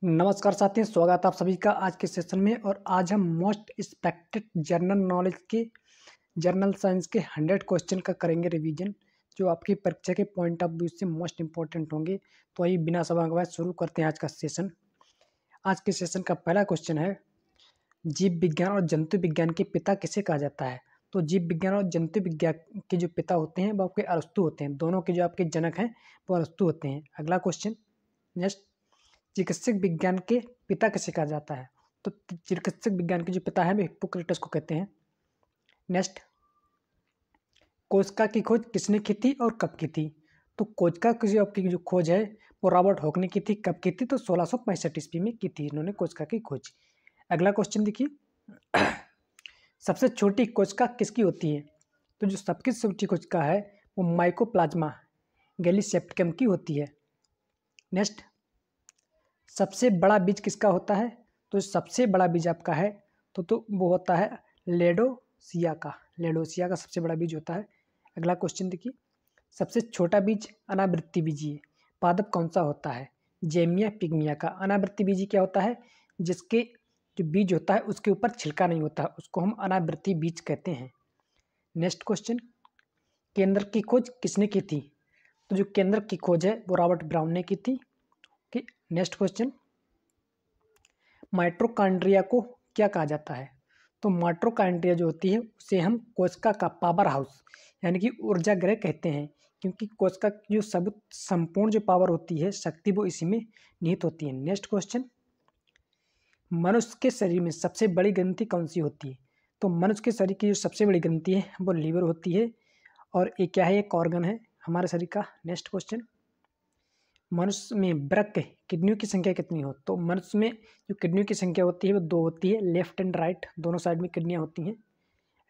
नमस्कार साथियों, स्वागत है आप सभी का आज के सेशन में। और आज हम मोस्ट एक्सपेक्टेड जनरल नॉलेज के जर्नल साइंस के 100 क्वेश्चन का करेंगे रिवीजन, जो आपकी परीक्षा के पॉइंट ऑफ व्यू से मोस्ट इंपॉर्टेंट होंगे। तो आइए बिना समय गवाए शुरू करते हैं आज का सेशन। आज के सेशन का पहला क्वेश्चन है, जीव विज्ञान और जंतु विज्ञान के पिता किसे कहा जाता है। तो जीव विज्ञान और जंतु विज्ञान के जो पिता होते हैं वो आपके अरस्तु होते हैं। दोनों के जो आपके जनक हैं वो अरस्तु होते हैं। अगला क्वेश्चन, नेक्स्ट, चिकित्सक विज्ञान के पिता किसे कहा जाता है। तो चिकित्सक विज्ञान के जो पिता है वे हिप्पोक्रेटस को कहते हैं। नेक्स्ट, कोशिका की खोज किसने की थी और कब की थी। तो कोशिका की जो खोज है वो रॉबर्ट हॉक ने की थी। कब की थी? तो 1665 ईस्वी में की थी इन्होंने कोशिका की खोज। अगला क्वेश्चन देखिए, सबसे छोटी कोशिका किसकी होती है। तो जो सबसे छोटी कोशिका है वो माइकोप्लाज्मा गैलीसेप्टिकम की होती है। नेक्स्ट, सबसे बड़ा बीज किसका होता है। तो सबसे बड़ा बीज आपका है तो वो होता है लेडोसिया का। लेडोसिया का सबसे बड़ा बीज होता है। अगला क्वेश्चन देखिए, सबसे छोटा बीज अनावृत्ति बीजी पादप कौन सा होता है। जेमिया पिग्मिया का। अनावृत्ति बीजी क्या होता है? जिसके जो बीज होता है उसके ऊपर छिलका नहीं होता, उसको हम अनावृत्ति बीज कहते हैं। नेक्स्ट क्वेश्चन, केंद्र की खोज किसने की थी। तो जो केंद्र की खोज है वो रॉबर्ट ब्राउन ने की थी। नेक्स्ट क्वेश्चन, माइटोकॉन्ड्रिया को क्या कहा जाता है। तो माइटोकॉन्ड्रिया जो होती है उसे हम कोशिका का पावर हाउस यानी कि ऊर्जा गृह कहते हैं, क्योंकि कोशिका की जो सब संपूर्ण जो पावर होती है, शक्ति, वो इसी में निहित होती है। नेक्स्ट क्वेश्चन, मनुष्य के शरीर में सबसे बड़ी ग्रंथि कौन सी होती है। तो मनुष्य के शरीर की जो सबसे बड़ी ग्रंथि है वो लीवर होती है, और ये क्या है, एक ऑर्गन है हमारे शरीर का। नेक्स्ट क्वेश्चन, मनुष्य में वृक्क किडनियों की संख्या कितनी हो। तो मनुष्य में जो किडनियों की संख्या होती है वो 2 होती है, लेफ्ट एंड राइट, दोनों साइड में किडनियां होती हैं।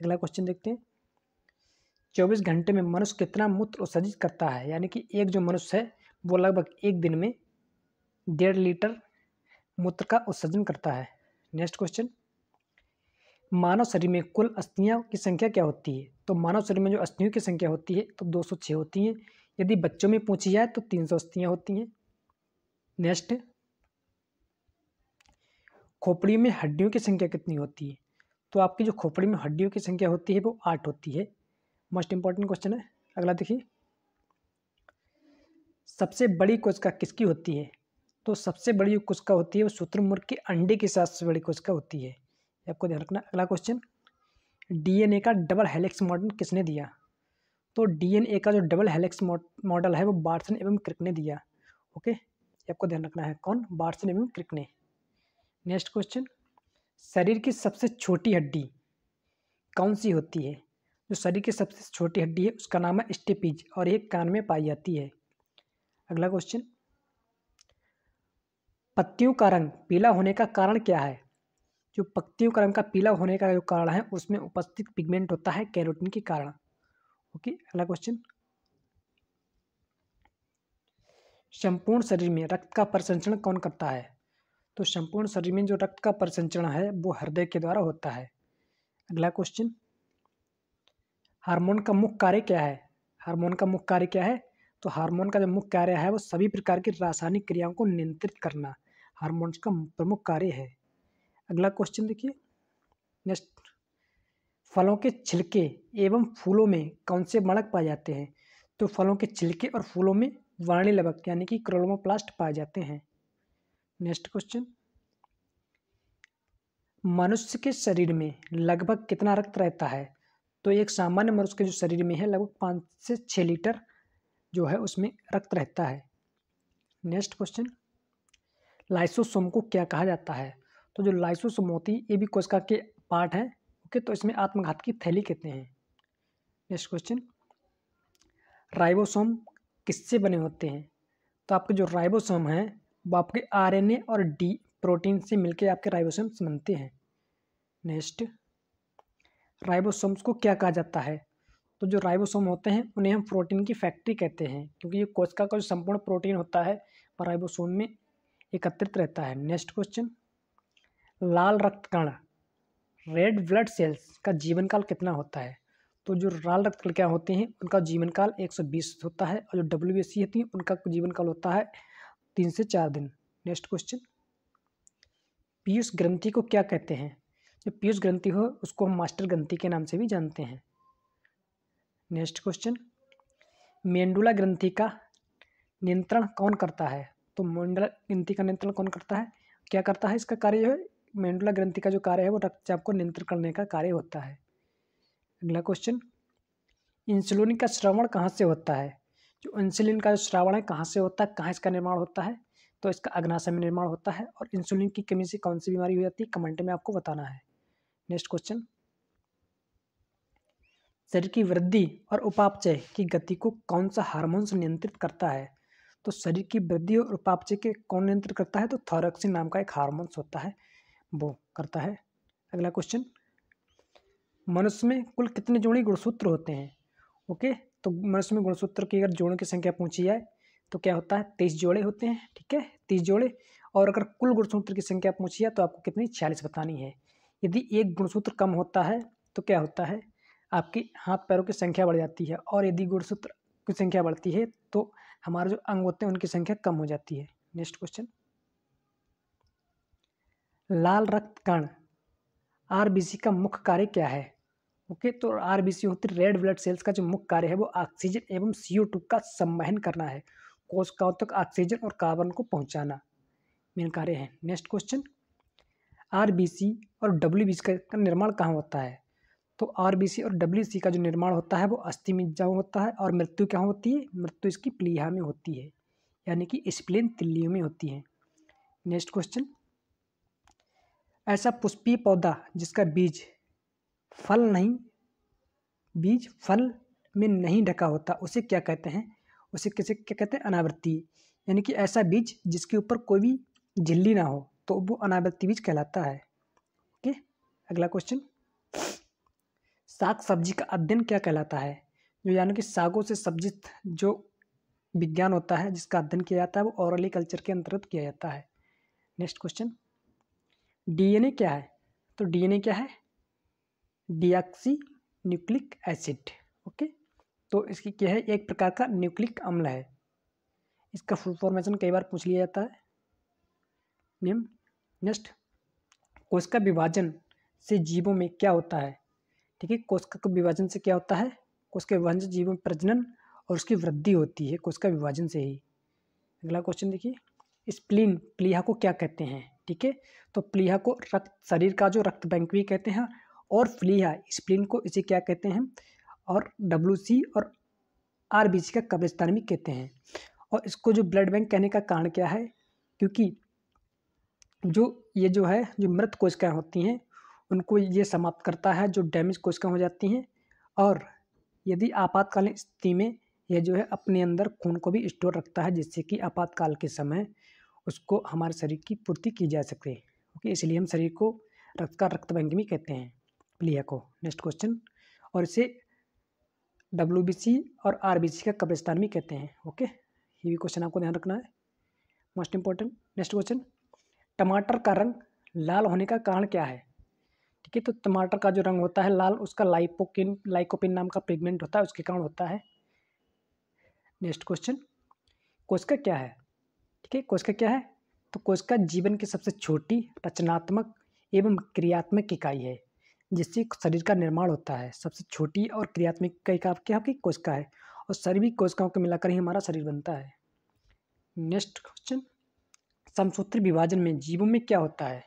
अगला क्वेश्चन देखते हैं, 24 घंटे में मनुष्य कितना मूत्र विसर्जित करता है। यानी कि एक जो मनुष्य है वो लगभग एक दिन में 1.5 लीटर मूत्र का उत्सर्जन करता है। नेक्स्ट क्वेश्चन, मानव शरीर में कुल अस्थियों की संख्या क्या होती है। तो मानव शरीर में जो अस्थियों की संख्या होती है तो 206 होती हैं। यदि बच्चों में पूछी जाए तो 300 अस्थियां होती हैं। नेक्स्ट, खोपड़ी में हड्डियों की संख्या कितनी होती है। तो आपकी जो खोपड़ी में हड्डियों की संख्या होती है वो 8 होती है। मोस्ट इंपॉर्टेंट क्वेश्चन है। अगला देखिए, सबसे बड़ी कोशिका किसकी होती है। तो सबसे बड़ी जो कोशिका होती है वो शुतुरमुर्ग के अंडे के साथ सबसे बड़ी कोशिका होती है, ये आपको ध्यान रखना। अगला क्वेश्चन, डीएनए का डबल हेलिक्स मॉडल किसने दिया। तो डीएनए का जो डबल हेलिक्स मॉडल है वो वाटसन एवं क्रिक ने दिया। ओके, ये आपको ध्यान रखना है, कौन, वाटसन एवं क्रिक ने। नेक्स्ट क्वेश्चन, शरीर की सबसे छोटी हड्डी कौन सी होती है। जो शरीर की सबसे छोटी हड्डी है उसका नाम है स्टेपीज, और ये कान में पाई जाती है। अगला क्वेश्चन, पत्तियों का रंग पीला होने का कारण क्या है। जो पत्तियों का रंग का पीला होने का जो कारण है उसमें उपस्थित पिगमेंट होता है कैरोटीन के कारण। ओके, अगला क्वेश्चन, संपूर्ण शरीर में रक्त का परिसंचरण कौन करता है। तो संपूर्ण शरीर में जो रक्त का परिसंचरण है वो हृदय के द्वारा होता है। अगला क्वेश्चन, हार्मोन का मुख्य कार्य क्या है। हार्मोन का मुख्य कार्य क्या है। तो हार्मोन का जो मुख्य कार्य है वो सभी प्रकार की रासायनिक क्रियाओं को नियंत्रित करना हार्मोन्स का प्रमुख कार्य है। अगला क्वेश्चन देखिए, नेक्स्ट, फलों के छिलके एवं फूलों में कौन से वर्णक पाए जाते हैं। तो फलों के छिलके और फूलों में वर्णिलवक यानी कि क्रोमोप्लास्ट पाए जाते हैं। नेक्स्ट क्वेश्चन, मनुष्य के शरीर में लगभग कितना रक्त रहता है। तो एक सामान्य मनुष्य के जो शरीर में है लगभग 5 से 6 लीटर जो है उसमें रक्त रहता है। नेक्स्ट क्वेश्चन, लाइसोसोम को क्या कहा जाता है। तो जो लाइसोसोम होती है ये भी कोशिका के पार्ट है। ओके, तो इसमें आत्मघात की थैली कहते हैं। नेक्स्ट क्वेश्चन, राइबोसोम किससे बने होते हैं। तो आपके जो राइबोसोम हैं वो आपके आरएनए और डी प्रोटीन से मिलकर आपके राइबोसोम्स बनते हैं। नेक्स्ट, राइबोसोम्स को क्या कहा जाता है। तो जो राइबोसोम होते हैं उन्हें हम प्रोटीन की फैक्ट्री कहते हैं, क्योंकि ये कोशिका का जो संपूर्ण प्रोटीन होता है वह राइबोसोम में एकत्रित रहता है। नेक्स्ट क्वेश्चन, लाल रक्त कण रेड ब्लड सेल्स का जीवन काल कितना होता है। तो जो लाल रक्त कण क्या होते हैं उनका जीवन काल 120 होता है, और जो WBC होती है उनका जीवन काल होता है 3 से 4 दिन। नेक्स्ट क्वेश्चन, पीयूष ग्रंथि को क्या कहते हैं? जो पीयूष ग्रंथि हो उसको हम मास्टर ग्रंथि के नाम से भी जानते हैं। नेक्स्ट क्वेश्चन, मेंडुला ग्रंथि का नियंत्रण कौन करता है? तो मेंडुला ग्रंथि का नियंत्रण कौन करता है? क्या करता है? इसका कार्य है, मेंडुला ग्रंथि का जो कार्य है वो रक्तचाप को नियंत्रित करने का कार्य होता है। अगला क्वेश्चन, इंसुलिन का श्रवण कहाँ से होता है? जो इंसुलिन का जो श्रावण है कहाँ से होता है, कहाँ इसका निर्माण होता है? तो इसका अग्नाशय में निर्माण होता है। और इंसुलिन की कमी से कौन सी बीमारी हो जाती है, कमेंट में आपको बताना है। नेक्स्ट क्वेश्चन, शरीर की वृद्धि और उपापचय की गति को कौन सा हार्मोन नियंत्रित करता है? तो शरीर की वृद्धि और उपापचय के कौन नियंत्रित करता है? तो थायरोक्सिन नाम का एक हार्मोन होता है, वो करता है। अगला क्वेश्चन, मनुष्य में कुल कितने जोड़ी गुणसूत्र होते हैं? ओके, तो मनुष्य में गुणसूत्र की अगर जोड़ों की संख्या पूछी जाए तो क्या होता है, 23 जोड़े होते हैं। ठीक है, 30 जोड़े। और अगर कुल गुणसूत्र की संख्या पूछी जाए तो आपको कितनी, 46 बतानी है। यदि एक गुणसूत्र कम होता है तो क्या होता है, आपकी हाथ पैरों की संख्या बढ़ जाती है। और यदि गुणसूत्र की संख्या बढ़ती है तो हमारे जो अंग होते हैं उनकी संख्या कम हो जाती है। नेक्स्ट क्वेश्चन, लाल रक्त कण आरबीसी का मुख्य कार्य क्या है? ओके, तो आरबीसी होती है रेड ब्लड सेल्स का जो मुख्य कार्य है वो ऑक्सीजन एवं CO2 का संवहन करना है, कोशिकाओं तक ऑक्सीजन और कार्बन को पहुंचाना मेन कार्य है। नेक्स्ट क्वेश्चन, आरबीसी और डब्ल्यूबीसी का निर्माण कहाँ होता है? तो आरबीसी और डब्ल्यूसी का जो निर्माण होता है वो अस्थि में जमा होता है। और मृत्यु क्या होती है, मृत्यु इसकी प्लीहा में होती है, यानी कि स्प्लीन तिल्लियों में होती है। नेक्स्ट क्वेश्चन, ऐसा पुष्पीय पौधा जिसका बीज फल में नहीं ढका होता उसे क्या कहते हैं? उसे किसे क्या कहते हैं, अनावृत्ति। यानी कि ऐसा बीज जिसके ऊपर कोई भी झिल्ली ना हो तो वो अनावृत्ति बीज कहलाता है। ओके, अगला क्वेश्चन, साग सब्जी का अध्ययन क्या कहलाता है? जो यानी कि सागों से सब्जी जो विज्ञान होता है जिसका अध्ययन किया जाता है वो ओरली कल्चर के अंतर्गत किया जाता है। नेक्स्ट क्वेश्चन, डीएनए क्या है? तो डीएनए क्या है, डीऑक्सी न्यूक्लिक एसिड। ओके, तो इसकी क्या है, एक प्रकार का न्यूक्लिक अम्ल है। इसका फुल फॉर्मेशन कई बार पूछ लिया जाता है। नियम, नेक्स्ट, कोशिका विभाजन से जीवों में क्या होता है? ठीक है, कोशिका के विभाजन से क्या होता है, कोशिका विभाजन से जीवों में प्रजनन और उसकी वृद्धि होती है कोशिका विभाजन से ही। अगला क्वेश्चन देखिए, स्प्लीन प्लीहा को क्या कहते हैं? ठीक है, तो प्लीहा को रक्त, शरीर का जो रक्त बैंक भी कहते हैं, और प्लीहा स्प्लीन को इसे क्या कहते हैं, और डब्ल्यूसी और आरबीसी का कब्रिस्तान भी कहते हैं। और इसको जो ब्लड बैंक कहने का कारण क्या है, क्योंकि जो है जो मृत कोशिकाएं होती हैं उनको ये समाप्त करता है, जो डैमेज कोशिकाएं हो जाती हैं। और यदि आपातकालीन स्थिति में यह जो है अपने अंदर खून को भी स्टोर रखता है, जिससे कि आपातकाल के समय उसको हमारे शरीर की पूर्ति की जा सके। ओके, इसलिए हम शरीर को रक्त बैंक भी कहते हैं, प्लीहा को। नेक्स्ट क्वेश्चन, और इसे डब्ल्यूबीसी और आरबीसी का कब्रिस्तान भी कहते हैं। ओके, ये भी क्वेश्चन आपको ध्यान रखना है, मोस्ट इंपॉर्टेंट। नेक्स्ट क्वेश्चन, टमाटर का रंग लाल होने का कारण क्या है? ठीक है, तो टमाटर का जो रंग होता है लाल, उसका लाइकोपिन नाम का पिगमेंट होता है, उसके कारण होता है। नेक्स्ट क्वेश्चन, कोशिका क्या है? ठीक है, कोशिका क्या है, तो कोशिका जीवन की सबसे छोटी, रचनात्मक एवं क्रियात्मक इकाई है जिससे शरीर का निर्माण होता है। सबसे छोटी और क्रियात्मक इकाई का आपकी कोशिका है, और सभी कोशिकाओं को मिलाकर ही हमारा शरीर बनता है। नेक्स्ट क्वेश्चन, समसूत्री विभाजन में जीवों में क्या होता है?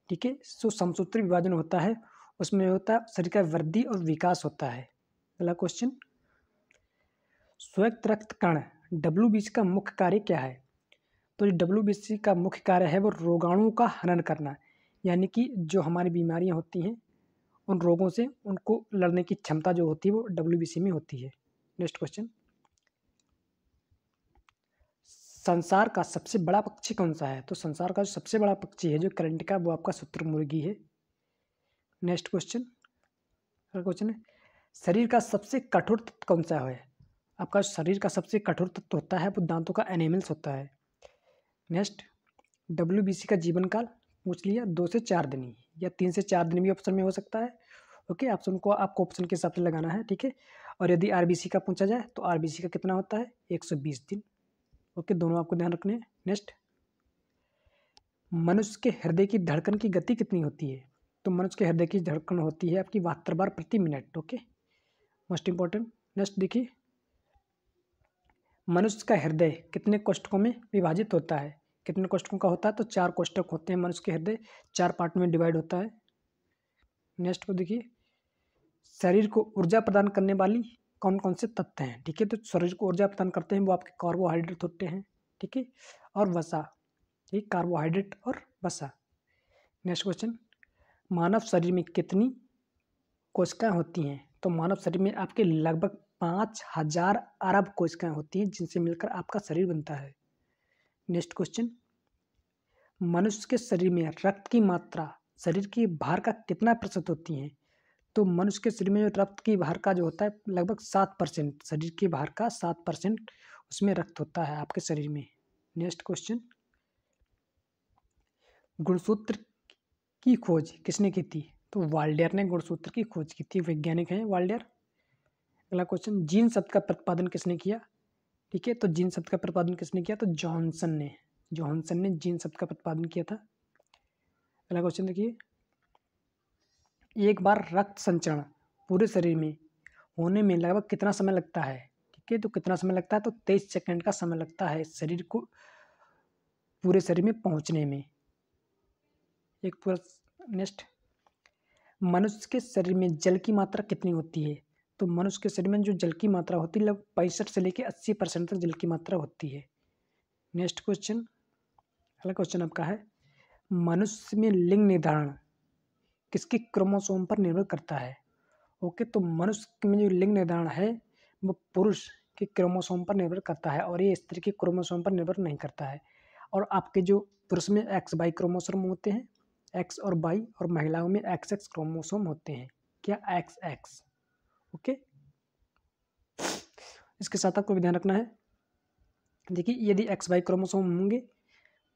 ठीक है, जो समसूत्री विभाजन होता है उसमें होता है शरीर का वृद्धि और विकास होता है। अगला क्वेश्चन, श्वेत रक्त कण डब्ल्यूबीसी का मुख्य कार्य क्या है? तो जो डब्ल्यूबीसी का मुख्य कार्य है वो रोगाणुओं का हनन करना, यानी कि जो हमारी बीमारियां होती हैं उन रोगों से उनको लड़ने की क्षमता जो होती है वो डब्ल्यूबीसी में होती है। नेक्स्ट क्वेश्चन, संसार का सबसे बड़ा पक्षी कौन सा है? तो संसार का जो सबसे बड़ा पक्षी है जो करंट का, वो आपका शुतुरमुर्गी है। नेक्स्ट क्वेश्चन, अगला क्वेश्चन है, शरीर का सबसे कठोर तत्व कौन सा है? आपका शरीर का सबसे कठोर तत्व होता है वो दांतों का एनिमल्स होता है। नेक्स्ट, डब्ल्यूबीसी का जीवन काल पूछ लिया, 2 से 4 दिन ही, या 3 से 4 दिन भी ऑप्शन में हो सकता है। ओके, ऑप्शन को आपको ऑप्शन के हिसाब से लगाना है। ठीक है, और यदि आरबीसी का पूछा जाए तो आरबीसी का कितना होता है, 120 दिन। ओके, दोनों आपको ध्यान रखने हैं। नेक्स्ट, मनुष्य के हृदय की धड़कन की गति कितनी होती है? तो मनुष्य के हृदय की धड़कन होती है आपकी 72 बार प्रति minute. Okay, most important. Next देखिए, मनुष्य का हृदय कितने कोष्ठकों में विभाजित होता है? कितने कोष्ठकों का होता है? तो 4 कोष्ठक होते हैं। मनुष्य के हृदय 4 पार्ट में डिवाइड होता है। नेक्स्ट को देखिए, शरीर को ऊर्जा प्रदान करने वाली कौन कौन से तत्व हैं? ठीक है, तो शरीर को ऊर्जा प्रदान करते हैं वो आपके कार्बोहाइड्रेट होते हैं। ठीक है, और वसा, ये कार्बोहाइड्रेट और वसा। नेक्स्ट क्वेश्चन, मानव शरीर में कितनी कोशिकाएं होती हैं? तो मानव शरीर में आपके लगभग 5000 अरब कोशिकाएं होती हैं, जिनसे मिलकर आपका शरीर बनता है। नेक्स्ट क्वेश्चन, मनुष्य के शरीर में रक्त की मात्रा शरीर की भार का कितना प्रतिशत होती है? तो मनुष्य के शरीर में जो रक्त की भार का जो होता है लगभग 7%, शरीर की भार का 7% उसमें रक्त होता है आपके शरीर में। नेक्स्ट क्वेश्चन, गुणसूत्र की खोज किसने की थी? तो वाल्डेयर ने गुणसूत्र की खोज की थी, वैज्ञानिक हैं वाल्डेयर। अगला क्वेश्चन, जीन शब्द का प्रतिपादन किसने किया? ठीक है, तो जीन शब्द का प्रतिपादन किसने किया? तो जॉनसन ने जीन शब्द का प्रतिपादन किया था। अगला क्वेश्चन देखिए, एक बार रक्त संचरण पूरे शरीर में होने में लगभग कितना समय लगता है? ठीक है, तो कितना समय लगता है? तो 23 सेकंड का समय लगता है शरीर को पूरे शरीर में पहुंचने में। एक पूरा। नेक्स्ट, मनुष्य के शरीर में जल की मात्रा कितनी होती है? तो मनुष्य के शरीर में जो जल की मात्रा होती है लगभग 65 से लेकर 80% तक जल की मात्रा होती है। नेक्स्ट क्वेश्चन, अगला क्वेश्चन आपका है, मनुष्य में लिंग निर्धारण किसके क्रोमोसोम पर निर्भर करता है? ओके, तो मनुष्य में जो लिंग निर्धारण है वो पुरुष के क्रोमोसोम पर निर्भर करता है और ये स्त्री के क्रोमोसोम पर निर्भर नहीं करता है। और आपके जो पुरुष में XY क्रोमोसोम होते हैं, X और Y, और महिलाओं में XX क्रोमोसोम होते हैं। क्या? XX। ओके, इसके साथ आपको ध्यान रखना है। देखिए, यदि XY क्रोमोसोम होंगे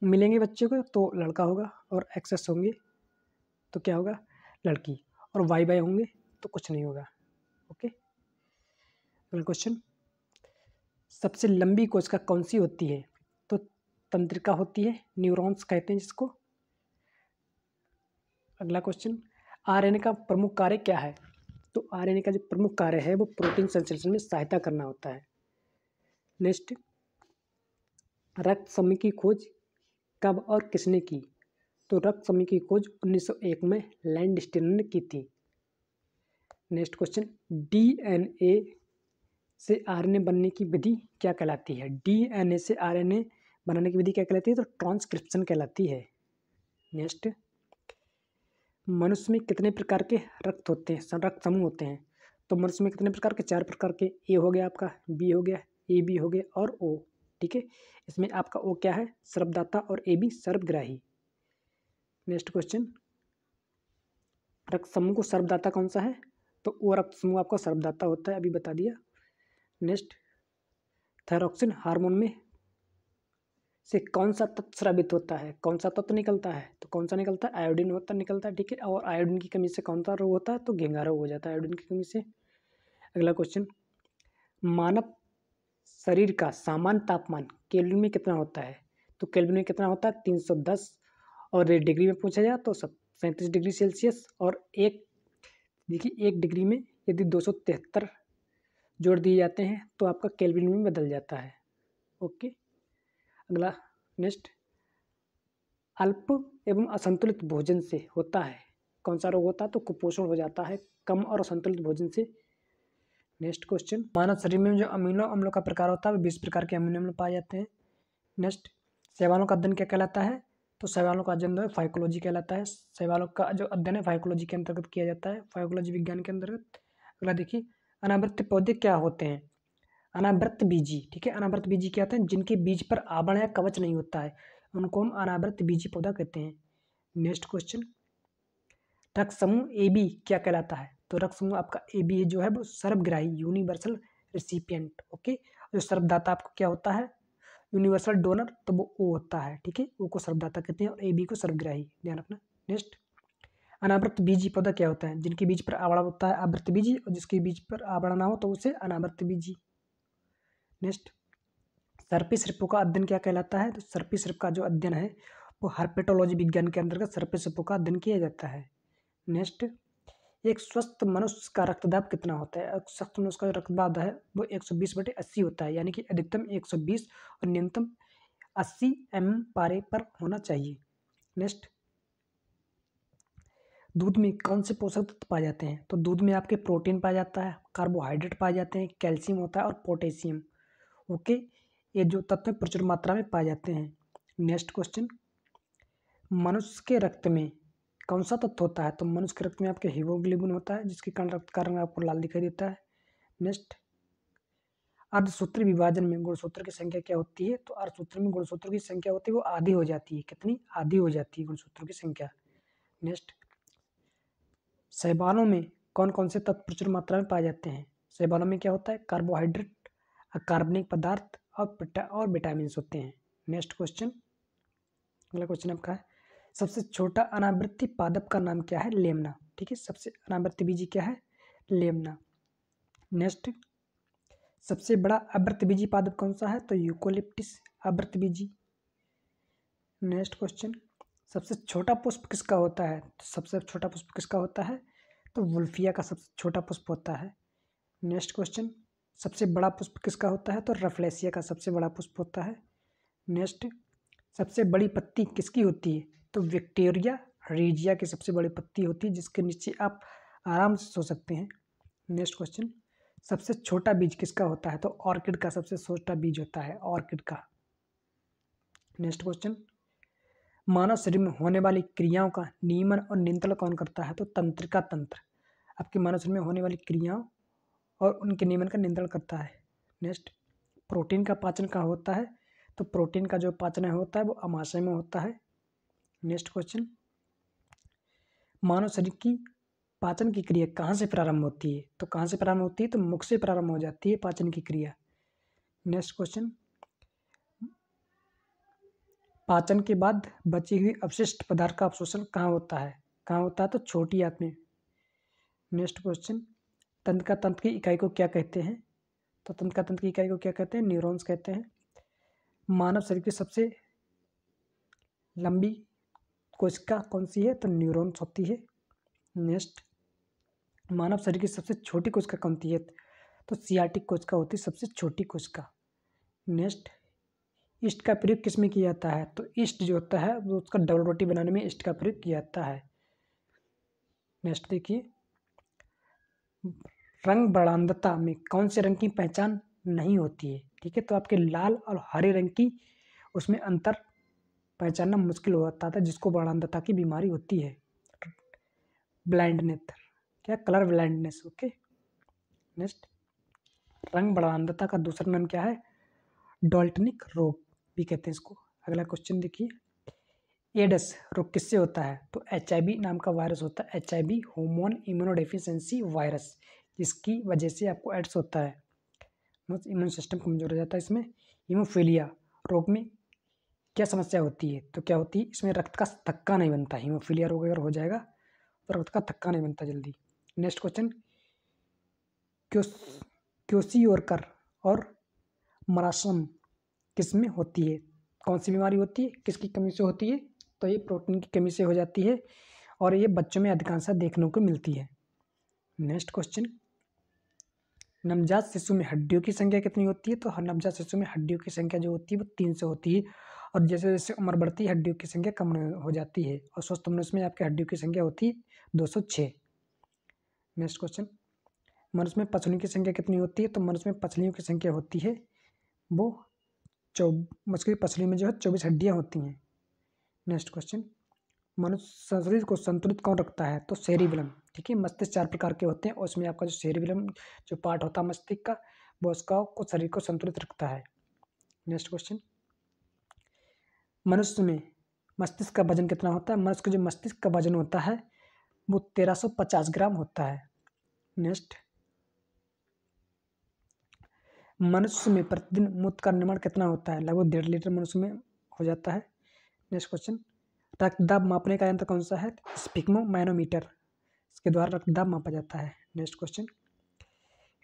मिलेंगे बच्चे को तो लड़का होगा, और XX होंगे तो क्या होगा? लड़की। और YY होंगे तो कुछ नहीं होगा। ओके, अगला क्वेश्चन, सबसे लंबी कोशिका कौन सी होती है? तो तंत्रिका होती है, न्यूरॉन्स कहते हैं जिसको। अगला क्वेश्चन, आरएनए का प्रमुख कार्य क्या है? तो आरएनए का जो प्रमुख कार्य है वो प्रोटीन संश्लेषण में सहायता करना होता है। नेक्स्ट, रक्त समूह की खोज कब और किसने की? तो रक्त समूह की खोज 1901 में लैंडस्टीनर ने की थी। नेक्स्ट क्वेश्चन, डीएनए से आरएनए बनने की विधि क्या कहलाती है? डीएनए से आरएनए बनाने की विधि क्या कहलाती है? तो ट्रांसक्रिप्शन कहलाती है। नेक्स्ट, मनुष्य में कितने प्रकार के रक्त होते हैं, रक्त समूह होते हैं? तो मनुष्य में कितने प्रकार के? 4 प्रकार के। ए हो गया आपका, बी हो गया, ए बी हो गया और ओ। ठीक है, इसमें आपका ओ क्या है? सर्वदाता, और ए बी सर्वग्राही। नेक्स्ट क्वेश्चन, रक्त समूह को सर्वदाता कौन सा है? तो वो रक्त समूह आपका सर्वदाता होता है, अभी बता दिया। नेक्स्ट, थायरॉक्सिन हार्मोन में से कौन सा तत्व स्रावित होता है? कौन सा तत्व निकलता है? तो कौन सा निकलता है? आयोडीन होता निकलता है। ठीक है, और आयोडीन की कमी से कौन सा रोग होता है? तो घेंघा रोग हो जाता है आयोडीन की कमी से। अगला क्वेश्चन, मानव शरीर का सामान्य तापमान केल्विन में कितना होता है? तो केल्विन में कितना होता है? 310। और डिग्री में पूछा जाए तो 37 डिग्री सेल्सियस। और एक देखिए, 1 डिग्री में यदि 273 जोड़ दिए जाते हैं तो आपका केल्विन में बदल जाता है। ओके, अगला नेक्स्ट, अल्प एवं असंतुलित भोजन से होता है कौन सा रोग होता है? तो कुपोषण हो जाता है कम और असंतुलित भोजन से। नेक्स्ट क्वेश्चन, मानव शरीर में जो अमीनो अम्लों का प्रकार होता है वो 20 प्रकार के अमीनो अम्ल पाए जाते हैं। नेक्स्ट, शैवालों का अध्ययन क्या कहलाता है? तो शैवालों का अध्ययन जो है फाइकोलॉजी कहलाता है। शैवालों का जो अध्ययन है फाइकोलॉजी के अंतर्गत किया जाता है, फाइकोलॉजी विज्ञान के अंतर्गत। अगला देखिए, अनावृत पौधे क्या होते हैं? अनावृत बीजी। ठीक है, अनावृत बीजी क्या होते हैं? जिनके बीज पर आवरण या कवच नहीं होता है उनको हम अनावृत बीजी पौधा कहते हैं। नेक्स्ट क्वेश्चन, रक्त समूह ए बी क्या कहलाता है? तो रक्त समूह आपका ए बी जो है वो सर्वग्राही, यूनिवर्सल रिसिपिएंट। ओके, जो सर्वदाता आपको क्या होता है? यूनिवर्सल डोनर, तो वो ओ होता है। ठीक है, ओ को सर्वदाता कहते हैं और ए बी को सर्वग्राही, ध्यान रखना। नेक्स्ट, अनावृत बीजी पौधा क्या होता है? जिनके बीज पर आवरण होता है आवृत बीजी, और जिसके बीज पर आवरण ना हो तो उसे अनावृत बीजी। नेक्स्ट, सर्पी सृपों का अध्ययन क्या कहलाता है? तो सर्पी सृप का जो अध्ययन है वो हर्पेटोलॉजी विज्ञान के अंतर्गत सर्पिसपो का अध्ययन किया जाता है। नेक्स्ट, एक स्वस्थ मनुष्य का रक्तदाब कितना होता है? एक स्वस्थ मनुष्य का रक्तदाब है वो 120/80 होता है, यानी कि अधिकतम 120 और न्यूनतम 80 mm पारे पर होना चाहिए। नेक्स्ट, दूध में कौन से पोषक तत्व पाए जाते हैं? तो दूध में आपके प्रोटीन पाया जाता है, कार्बोहाइड्रेट पाए जाते हैं, कैल्शियम होता है और पोटेशियम। ओके, ये जो तत्व प्रचुर मात्रा में पाए जाते हैं। नेक्स्ट क्वेश्चन, मनुष्य के रक्त में कौन सा तत्व होता है? तो मनुष्य के रक्त में आपके हीमोग्लोबिन होता है, जिसके कारण रक्त का रंग आपको लाल दिखाई देता है। नेक्स्ट, अर्धसूत्री विभाजन में गुणसूत्र की संख्या क्या होती है? तो अर्धसूत्र में गुणसूत्र की संख्या होती है वो आधी हो जाती है। कितनी? आधी हो जाती है गुणसूत्रों की संख्या। नेक्स्ट, शैवालों में कौन कौन से तत्व प्रचुर मात्रा में पाए जाते हैं? शैवालों में क्या होता है? कार्बोहाइड्रेट, अकार्बनिक पदार्थ और विटामिन होते हैं। नेक्स्ट क्वेश्चन, अगला क्वेश्चन आपका है, सबसे छोटा अनावृत्ति पादप का नाम क्या है? लेमना। ठीक है, सबसे अनावृत्ति बीजी क्या है? लेमना। नेक्स्ट, सबसे बड़ा आवृतबीजी पादप कौन सा है? तो यूकोलिप्टिस आवृतबीजी। नेक्स्ट क्वेश्चन, सबसे छोटा पुष्प किसका होता है? तो सबसे छोटा पुष्प किसका होता है? तो वुल्फिया का सबसे छोटा पुष्प होता है। नेक्स्ट क्वेश्चन, सबसे बड़ा पुष्प किसका होता है? तो रफलेसिया का सबसे बड़ा पुष्प होता है। नेक्स्ट, सबसे बड़ी पत्ती किसकी होती है? तो विक्टोरिया रीजिया की सबसे बड़ी पत्ती होती है, जिसके नीचे आप आराम से सो सकते हैं। नेक्स्ट क्वेश्चन, सबसे छोटा बीज किसका होता है? तो ऑर्किड का सबसे छोटा बीज होता है, ऑर्किड का। नेक्स्ट क्वेश्चन, मानव शरीर में होने वाली क्रियाओं का नियमन और नियंत्रण कौन करता है? तो तंत्रिका तंत्र आपके मानव शरीर में होने वाली क्रियाओं और उनके नियमन का नियंत्रण करता है। नेक्स्ट, प्रोटीन का पाचन कहाँ होता है? तो प्रोटीन का जो पाचन होता है वो अमाशय में होता है। नेक्स्ट क्वेश्चन, मानव शरीर की पाचन की क्रिया कहाँ से प्रारंभ होती है? तो कहाँ से प्रारंभ होती है? तो मुख से प्रारंभ हो जाती है पाचन की क्रिया। नेक्स्ट क्वेश्चन, पाचन के बाद बची हुई अपशिष्ट पदार्थ का अवशोषण कहाँ होता है? कहाँ होता है? तो छोटी आंत में। नेक्स्ट क्वेश्चन, तंत्रिका तंत्र की इकाई को क्या कहते हैं? तो तंत्रिका तंत्र की इकाई को क्या कहते हैं? न्यूरॉन्स कहते हैं। मानव शरीर की सबसे लंबी कोशिका कौन सी है? तो न्यूरॉन्स होती है। नेक्स्ट, मानव शरीर की सबसे छोटी कोशिका कौन सी है? तो सियाटिक कोशिका होती है सबसे छोटी कोशिका। नेक्स्ट, ईस्ट का प्रयोग किस में किया जाता है? तो ईस्ट जो होता है वो उसका डबल रोटी बनाने में ईस्ट का प्रयोग किया जाता है। नेक्स्ट देखिए, रंग वर्णांधता में कौन से रंग की पहचान नहीं होती है? ठीक है, तो आपके लाल और हरे रंग की उसमें अंतर पहचानना मुश्किल हो जाता था, जिसको वर्णांधता की बीमारी होती है। ब्लाइंडनेस, क्या? Colour blindness. ओके। नेक्स्ट, रंग वर्णांधता का दूसरा नाम क्या है? डॉल्टनिक रोग भी कहते हैं इसको। अगला क्वेश्चन देखिए, एड्स रोग किससे होता है? तो HIV नाम का वायरस होता है, HIV हार्मोन इम्यूनोडेफिशिएंसी वायरस, जिसकी वजह से आपको एड्स होता है। इम्यून सिस्टम कमजोर हो जाता है। इसमें हीमोफीलिया रोग में क्या समस्या होती है? तो क्या होती है? इसमें रक्त का थक्का नहीं बनता। हीमोफीलिया रोग अगर हो जाएगा तो रक्त का थक्का नहीं बनता जल्दी। नेक्स्ट क्वेश्चन, क्योसियोरकर और मरासम किस में होती है? कौन सी बीमारी होती है? किसकी कमी से होती है? तो ये प्रोटीन की कमी से हो जाती है और ये बच्चों में अधिकांशतः देखने को मिलती है। नेक्स्ट क्वेश्चन, नवजात शिशु में हड्डियों की संख्या कितनी होती है? तो नवजात शिशु में हड्डियों की संख्या जो होती है वो 300 होती है, और जैसे जैसे उम्र बढ़ती है हड्डियों की संख्या कम हो जाती है, और स्वस्थ मनुष्य में आपकी हड्डियों की संख्या होती है 206। नेक्स्ट क्वेश्चन, मनुष्य में पसलियों की संख्या कितनी होती है? तो मनुष्य में पसलियों की संख्या होती है वो मनुष्य की पसली में जो है 24 हड्डियाँ होती हैं। नेक्स्ट क्वेश्चन, मनुष्य शरीर को संतुलित कौन रखता है? तो सेरिबेलम। ठीक है, मस्तिष्क 4 प्रकार के होते हैं और उसमें आपका जो सेरिबेलम जो पार्ट होता है मस्तिष्क का, वो उसका को शरीर को संतुलित रखता है। नेक्स्ट क्वेश्चन, मनुष्य में मस्तिष्क का वजन कितना होता है? मनुष्य का जो मस्तिष्क का वजन होता है वो 1350 ग्राम होता है। नेक्स्ट, मनुष्य में प्रतिदिन मूत्र का निर्माण कितना होता है? लगभग 1.5 लीटर मनुष्य में हो जाता है। नेक्स्ट क्वेश्चन, रक्तदाब मापने का यंत्र कौन सा है? स्पिग्मोमैनोमीटर, इसके द्वारा रक्तदाब मापा जाता है। नेक्स्ट क्वेश्चन,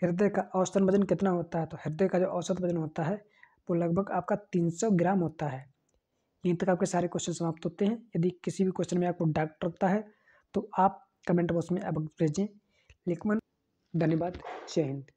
हृदय का औसतन वजन कितना होता है? तो हृदय का जो औसत वजन होता है वो लगभग आपका 300 ग्राम होता है। यहीं तक आपके सारे क्वेश्चन समाप्त होते हैं। यदि किसी भी क्वेश्चन में आपको डाउट लगता है तो आप कमेंट बॉक्स में अब भेजें। लेकिन धन्यवाद, जय हिंद।